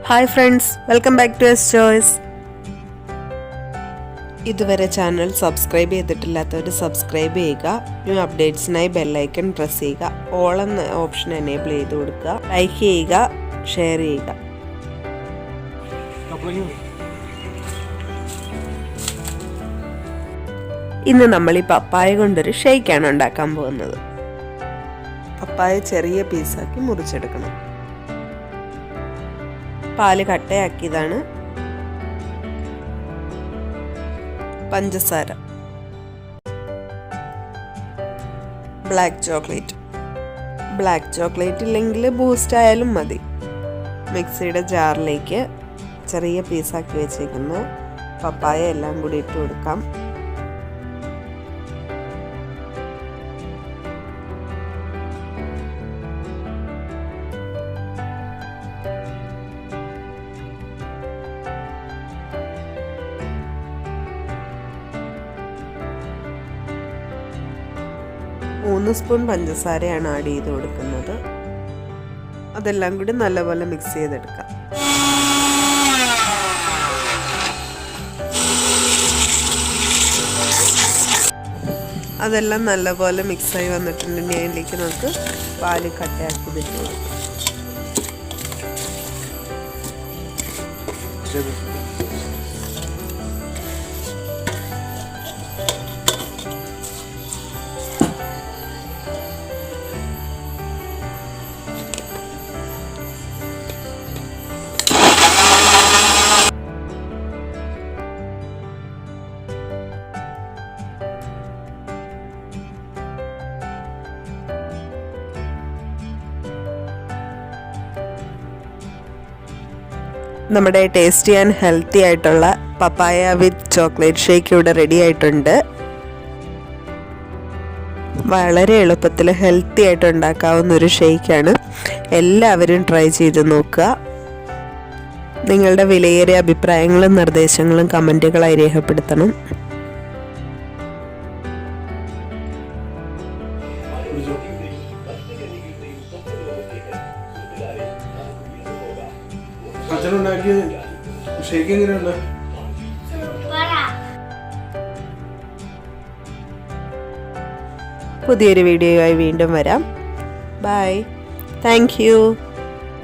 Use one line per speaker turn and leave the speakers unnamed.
Hi friends, welcome back to S Choice. ഇതുവരെ channel subscribe ചെയ്തിട്ടില്ലാത്തവർ subscribe ചെയ്യുക. New അപ്ഡേറ്റ്സിനായി bell icon press ചെയ്യുക. All എന്ന option enable ചെയ്ത് കൊടുക്കുക. ലൈക്ക് ചെയ്യുക, ഷെയർ ചെയ്യുക. ഇന്ന് നമ്മൾ ഈ പപ്പായ കൊണ്ടൊരു ഷേക്കാണ് ഉണ്ടാക്കാൻ പോകുന്നത്. പപ്പായ ചെറിയ പീസാക്കി മുറിച്ചെടുക്കണം. പാല് കട്ടയാക്കിയതാണ്. പഞ്ചസാര, ബ്ലാക്ക് ചോക്ലേറ്റ് ഇല്ലെങ്കിൽ ബൂസ്റ്റ് ആയാലും മതി. മിക്സിയുടെ ജാറിലേക്ക് ചെറിയ പീസാക്കി വെച്ചേക്കുന്ന പപ്പായ എല്ലാം കൂടി ഇട്ട് കൊടുക്കാം. മൂന്ന് സ്പൂൺ പഞ്ചസാരയാണ് ആഡ് ചെയ്ത് കൊടുക്കുന്നത്. അതെല്ലാം കൂടി നല്ലപോലെ മിക്സ് ചെയ്തെടുക്കാം. അതെല്ലാം നല്ലപോലെ മിക്സായി വന്നിട്ടുണ്ടെങ്കിൽ അതിലേക്ക് നമുക്ക് പാല് കട്ടയാക്കി വെച്ച് കൊടുക്കാം. നമ്മുടെ ടേസ്റ്റി ആൻഡ് ഹെൽത്തി ആയിട്ടുള്ള പപ്പായ വിത്ത് ചോക്ലേറ്റ് ഷേക്ക് ഇവിടെ റെഡി ആയിട്ടുണ്ട്. വളരെ എളുപ്പത്തിൽ ഹെൽത്തി ആയിട്ട് ഉണ്ടാക്കാവുന്ന ഒരു ഷേക്കാണ്. എല്ലാവരും ട്രൈ ചെയ്ത് നോക്കുക. നിങ്ങളുടെ വിലയേറിയ അഭിപ്രായങ്ങളും നിർദ്ദേശങ്ങളും കമൻറ്റുകളായി രേഖപ്പെടുത്തണം. പുതിയൊരു വീഡിയോയുമായി വീണ്ടും വരാം. ബൈ. Thank you.